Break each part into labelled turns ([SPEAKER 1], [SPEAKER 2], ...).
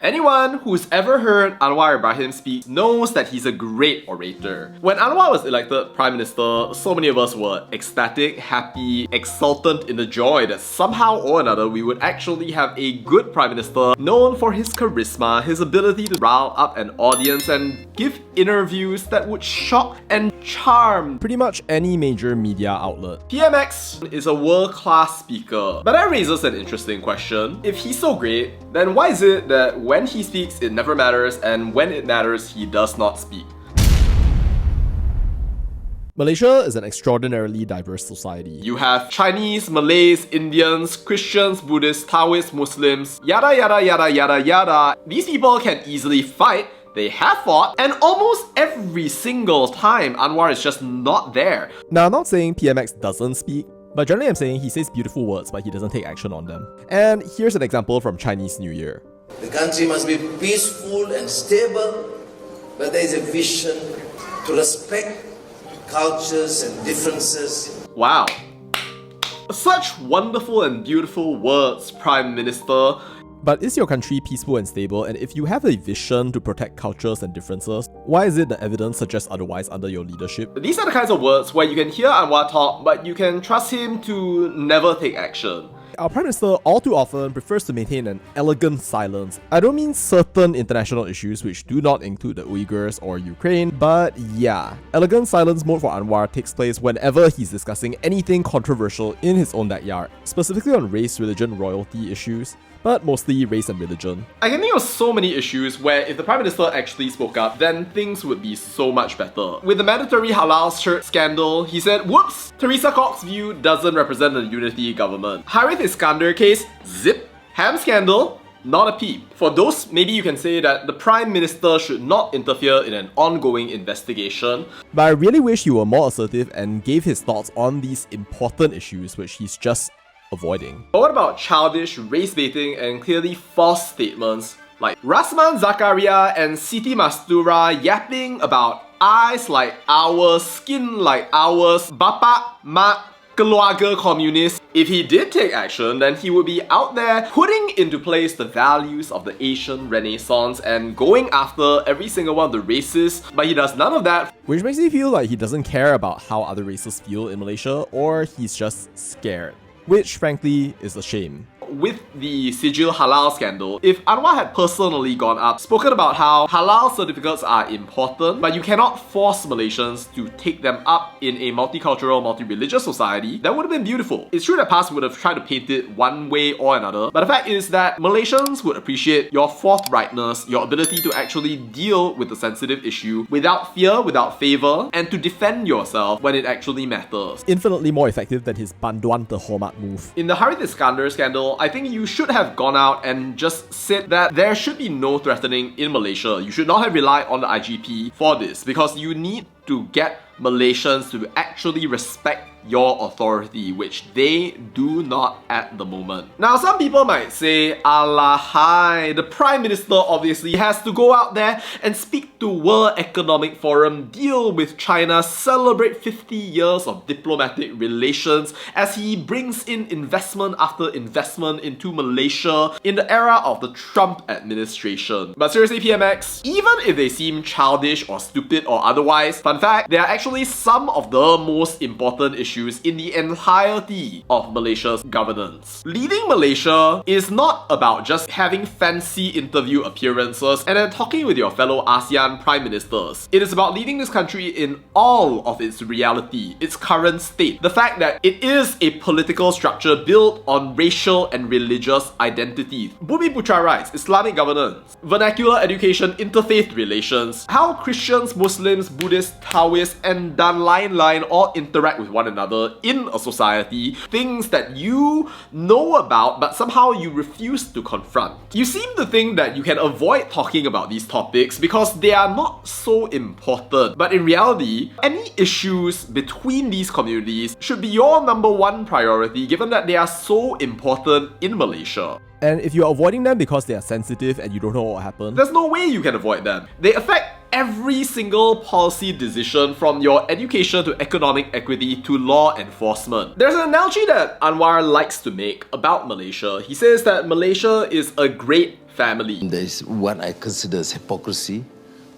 [SPEAKER 1] Anyone who's ever heard Anwar Ibrahim speak knows that he's a great orator. When Anwar was elected Prime Minister, so many of us were ecstatic, happy, exultant in the joy that somehow or another we would actually have a good Prime Minister known for his charisma, his ability to rile up an audience and give interviews that would shock and charm
[SPEAKER 2] pretty much any major media outlet.
[SPEAKER 1] PMX is a world-class speaker, but that raises an interesting question. If he's so great, then why is it that when he speaks it never matters and when it matters he does not speak?
[SPEAKER 2] Malaysia is an extraordinarily diverse society.
[SPEAKER 1] You have Chinese, Malays, Indians, Christians, Buddhists, Taoists, Muslims, yada yada yada yada yada. These people can easily fight, they have fought, and almost every single time Anwar is just not there.
[SPEAKER 2] Now, I'm not saying PMX doesn't speak, but generally I'm saying he says beautiful words but he doesn't take action on them. And here's an example from Chinese New Year.
[SPEAKER 3] The country must be peaceful and stable, but there is a vision to respect cultures and differences.
[SPEAKER 1] Wow. Such wonderful and beautiful words, Prime Minister.
[SPEAKER 2] But is your country peaceful and stable? And if you have a vision to protect cultures and differences, why is it the evidence suggests otherwise under your leadership?
[SPEAKER 1] These are the kinds of words where you can hear Anwar talk, but you can trust him to never take action.
[SPEAKER 2] Our Prime Minister all too often prefers to maintain an elegant silence. I don't mean certain international issues which do not include the Uyghurs or Ukraine, but yeah, elegant silence mode for Anwar takes place whenever he's discussing anything controversial in his own backyard, specifically on race, religion, royalty issues, but mostly race and religion.
[SPEAKER 1] I can think of so many issues where if the Prime Minister actually spoke up, then things would be so much better. With the mandatory halal shirt scandal, he said, whoops, Theresa Cox's view doesn't represent a unity government. Harith Iskander case, zip. Ham scandal, not a peep. For those, maybe you can say that the Prime Minister should not interfere in an ongoing investigation.
[SPEAKER 2] But I really wish he were more assertive and gave his thoughts on these important issues which he's just avoiding.
[SPEAKER 1] But what about childish race baiting and clearly false statements like Rasman Zakaria and Siti Mastura yapping about eyes like ours, skin like ours, bapa, mak, keluarga communist? If he did take action, then he would be out there putting into place the values of the Asian Renaissance and going after every single one of the races, but he does none of that.
[SPEAKER 2] Which makes me feel like he doesn't care about how other races feel in Malaysia, or he's just scared. Which, frankly, is a shame.
[SPEAKER 1] With the Sijil Halal scandal, if Anwar had personally gone up, spoken about how halal certificates are important, but you cannot force Malaysians to take them up in a multicultural, multi-religious society, that would have been beautiful. It's true that PAS would have tried to paint it one way or another, but the fact is that Malaysians would appreciate your forthrightness, your ability to actually deal with the sensitive issue without fear, without favour, and to defend yourself when it actually matters.
[SPEAKER 2] Infinitely more effective than his Banduan Terhormat move.
[SPEAKER 1] In the Harith Iskander scandal, I think you should have gone out and just said that there should be no threatening in Malaysia. You should not have relied on the IGP for this because you need to get Malaysians to actually respect your authority, which they do not at the moment. Now, some people might say, alahai, the Prime Minister obviously has to go out there and speak to World Economic Forum, deal with China, celebrate 50 years of diplomatic relations as he brings in investment after investment into Malaysia in the era of the Trump administration. But seriously, PMX, even if they seem childish or stupid or otherwise, fun fact, they are actually some of the most important issues in the entirety of Malaysia's governance. Leading Malaysia is not about just having fancy interview appearances and then talking with your fellow ASEAN Prime Ministers. It is about leading this country in all of its reality, its current state. The fact that it is a political structure built on racial and religious identities. Bumi Putra rights, Islamic governance, vernacular education, interfaith relations, how Christians, Muslims, Buddhists, Taoists, and dan lain-lain all interact with one another in a society, things that you know about but somehow you refuse to confront. You seem to think that you can avoid talking about these topics because they are not so important, but in reality, any issues between these communities should be your number one priority given that they are so important in Malaysia.
[SPEAKER 2] And if you're avoiding them because they are sensitive and you don't know what will happen,
[SPEAKER 1] there's no way you can avoid them. They affect every single policy decision from your education to economic equity to law enforcement. There's an analogy that Anwar likes to make about Malaysia. He says that Malaysia is a great family.
[SPEAKER 3] There is what I consider as hypocrisy,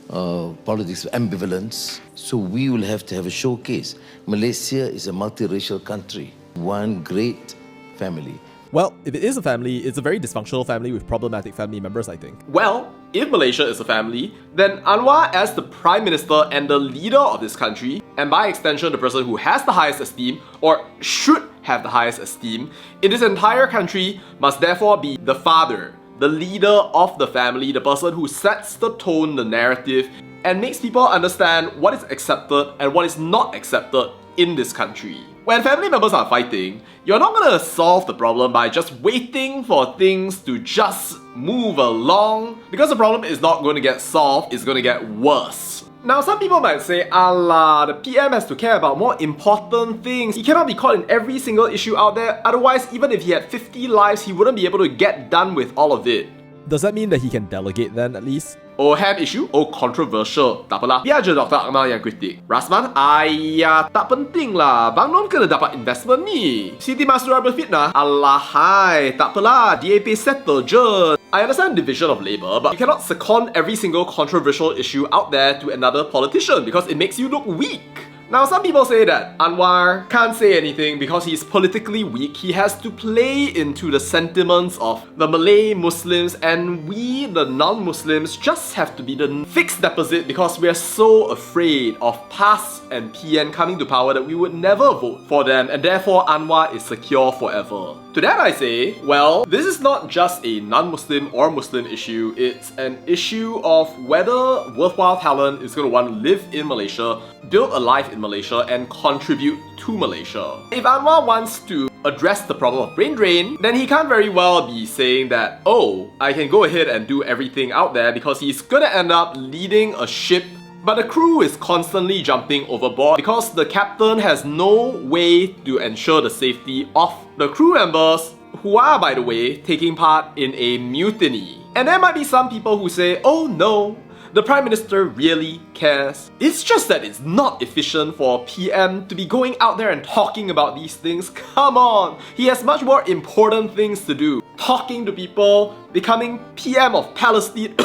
[SPEAKER 3] politics of ambivalence. So we will have to have a showcase. Malaysia is a multiracial country, one great family.
[SPEAKER 2] Well, if it is a family, it's a very dysfunctional family with problematic family members, I think.
[SPEAKER 1] Well, if Malaysia is a family, then Anwar as the Prime Minister and the leader of this country, and by extension the person who has the highest esteem, or should have the highest esteem, in this entire country must therefore be the father, the leader of the family, the person who sets the tone, the narrative, and makes people understand what is accepted and what is not accepted in this country. When family members are fighting, you're not gonna solve the problem by just waiting for things to just move along, because the problem is not going to get solved, it's going to get worse. Now, some people might say, Allah, the PM has to care about more important things. He cannot be caught in every single issue out there, otherwise even if he had 50 lives, he wouldn't be able to get done with all of it.
[SPEAKER 2] Does that mean that he can delegate then, at least?
[SPEAKER 1] Oh, hand issue? Oh, controversial. Tak apalah, biar je Dr. Akmal yang kritik. Rasman, ayah, tak penting lah. Bang Non kena dapat investment ni. Siti Mastura berfitnah. Alahai, tak apalah, DAP settle je. I understand division of labour, but you cannot second every single controversial issue out there to another politician because it makes you look weak. Now, some people say that Anwar can't say anything because he's politically weak. He has to play into the sentiments of the Malay Muslims, and we, the non-Muslims, just have to be the fixed deposit because we're so afraid of PAS and PN coming to power that we would never vote for them, and therefore Anwar is secure forever. To that I say, well, this is not just a non-Muslim or Muslim issue, it's an issue of whether worthwhile talent is going to want to live in Malaysia, build a life in Malaysia, and contribute to Malaysia. If Anwar wants to address the problem of brain drain, then he can't very well be saying that, oh, I can go ahead and do everything out there, because he's gonna end up leading a ship but the crew is constantly jumping overboard because the captain has no way to ensure the safety of the crew members, who are, by the way, taking part in a mutiny. And there might be some people who say, oh no, the Prime Minister really cares. It's just that it's not efficient for PM to be going out there and talking about these things. Come on! He has much more important things to do. Talking to people, becoming PM of Palestine.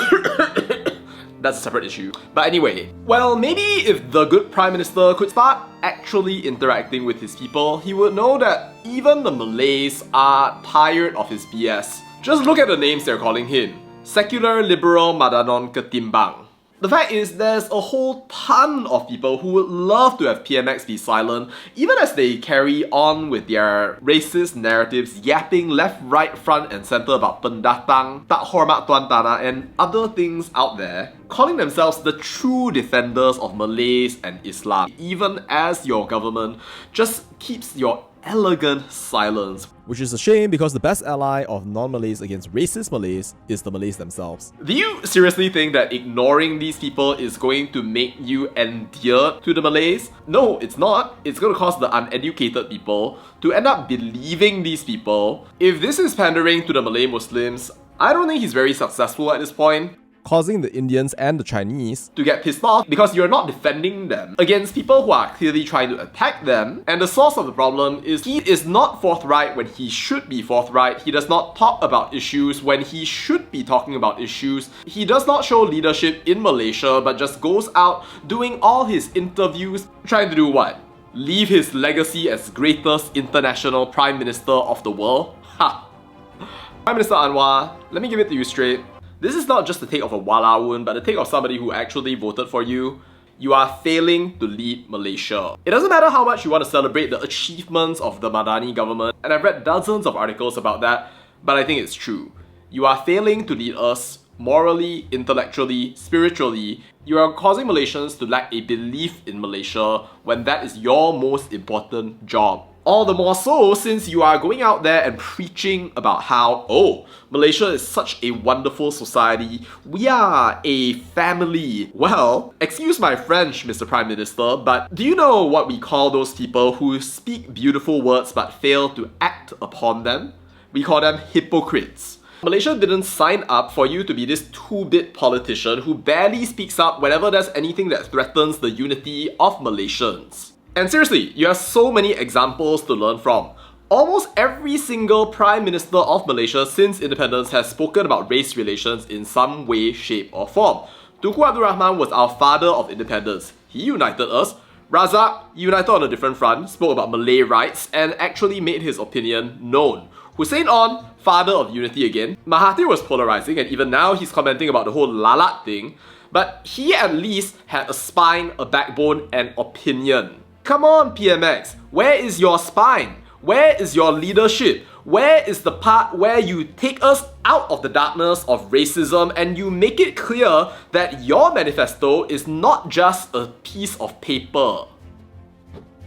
[SPEAKER 1] That's a separate issue. But anyway, well, maybe if the good Prime Minister could start actually interacting with his people, he would know that even the Malays are tired of his BS. Just look at the names they're calling him. Secular Liberal Madanon Ketimbang. The fact is, there's a whole ton of people who would love to have PMX be silent, even as they carry on with their racist narratives, yapping left, right, front and centre about pendatang, tak hormat tuan tanah and other things out there, calling themselves the true defenders of Malays and Islam, even as your government just keeps your elegant silence.
[SPEAKER 2] Which is a shame because the best ally of non-Malays against racist Malays is the Malays themselves.
[SPEAKER 1] Do you seriously think that ignoring these people is going to make you endeared to the Malays? No, it's not. It's going to cause the uneducated people to end up believing these people. If this is pandering to the Malay Muslims, I don't think he's very successful at this point.
[SPEAKER 2] Causing the Indians and the Chinese
[SPEAKER 1] to get pissed off because you're not defending them against people who are clearly trying to attack them. And the source of the problem is he is not forthright when he should be forthright. He does not talk about issues when he should be talking about issues. He does not show leadership in Malaysia but just goes out doing all his interviews trying to do what? Leave his legacy as greatest international Prime Minister of the world? Ha! Prime Minister Anwar, let me give it to you straight. This is not just the take of a walaun, but the take of somebody who actually voted for you. You are failing to lead Malaysia. It doesn't matter how much you want to celebrate the achievements of the Madani government, and I've read dozens of articles about that, but I think it's true. You are failing to lead us morally, intellectually, spiritually. You are causing Malaysians to lack a belief in Malaysia when that is your most important job. All the more so since you are going out there and preaching about how, oh, Malaysia is such a wonderful society, we are a family. Well, excuse my French, Mr. Prime Minister, but do you know what we call those people who speak beautiful words but fail to act upon them? We call them hypocrites. Malaysia didn't sign up for you to be this two-bit politician who barely speaks up whenever there's anything that threatens the unity of Malaysians. And seriously, you have so many examples to learn from. Almost every single Prime Minister of Malaysia since independence has spoken about race relations in some way, shape or form. Tunku Abdul Rahman was our father of independence. He united us. Razak, united on a different front, spoke about Malay rights and actually made his opinion known. Hussein On, father of unity again. Mahathir was polarizing and even now he's commenting about the whole lalat thing, but he at least had a spine, a backbone and opinion. Come on PMX, where is your spine? Where is your leadership? Where is the part where you take us out of the darkness of racism and you make it clear that your manifesto is not just a piece of paper?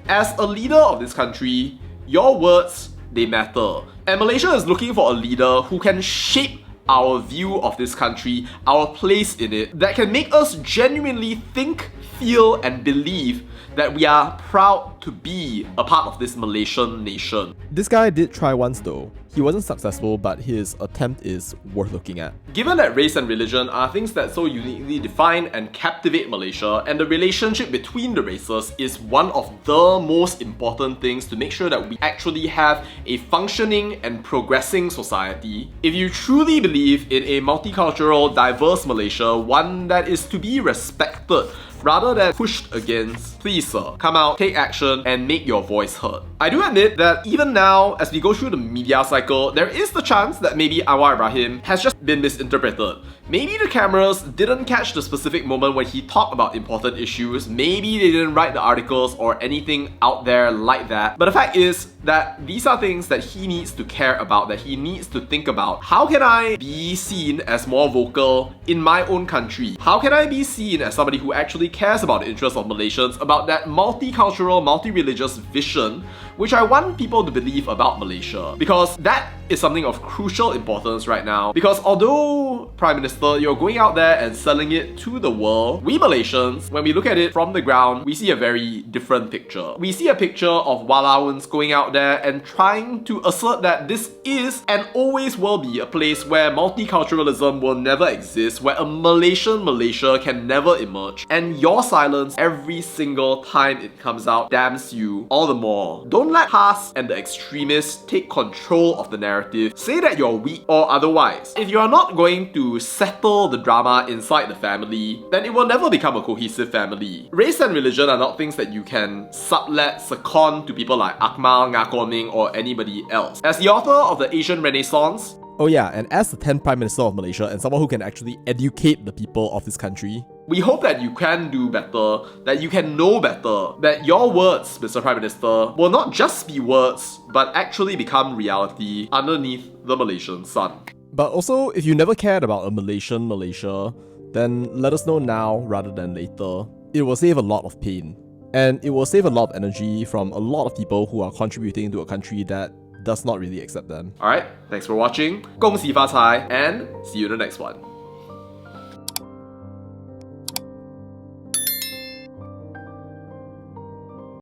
[SPEAKER 1] As a leader of this country, your words, they matter. And Malaysia is looking for a leader who can shape our view of this country, our place in it, that can make us genuinely think, feel and believe that we are proud to be a part of this Malaysian nation.
[SPEAKER 2] This guy did try once though. He wasn't successful, but his attempt is worth looking at.
[SPEAKER 1] Given that race and religion are things that so uniquely define and captivate Malaysia, and the relationship between the races is one of the most important things to make sure that we actually have a functioning and progressing society, if you truly believe in a multicultural, diverse Malaysia, one that is to be respected rather than pushed against, please sir, come out, take action, and make your voice heard. I do admit that even now, as we go through the media cycle, there is the chance that maybe Anwar Ibrahim has just been misinterpreted. Maybe the cameras didn't catch the specific moment when he talked about important issues, maybe they didn't write the articles or anything out there like that. But the fact is that these are things that he needs to care about, that he needs to think about. How can I be seen as more vocal in my own country? How can I be seen as somebody who actually cares about the interests of Malaysians, about that multicultural, multi-religious vision which I want people to believe about Malaysia? Because that is something of crucial importance right now. Because although, Prime Minister, you're going out there and selling it to the world, we Malaysians, when we look at it from the ground, we see a very different picture. We see a picture of Walawans going out there and trying to assert that this is and always will be a place where multiculturalism will never exist, where a Malaysian Malaysia can never emerge. And your silence every single time it comes out damns you all the more. Don't let Haas and the extremists take control of the narrative. Say that you're weak or otherwise. If you are not going to settle the drama inside the family, then it will never become a cohesive family. Race and religion are not things that you can sublet, second to people like Akmal, Ngakoning or anybody else. As the author of the Asian Renaissance,
[SPEAKER 2] Oh yeah, and as the 10th Prime Minister of Malaysia and someone who can actually educate the people of this country,
[SPEAKER 1] we hope that you can do better, that you can know better, that your words, Mr. Prime Minister, will not just be words, but actually become reality underneath the Malaysian sun.
[SPEAKER 2] But also, if you never cared about a Malaysian Malaysia, then let us know now rather than later. It will save a lot of pain. And it will save a lot of energy from a lot of people who are contributing to a country that does not really accept them.
[SPEAKER 1] Alright, thanks for watching, 恭喜发财, and see you in the next one.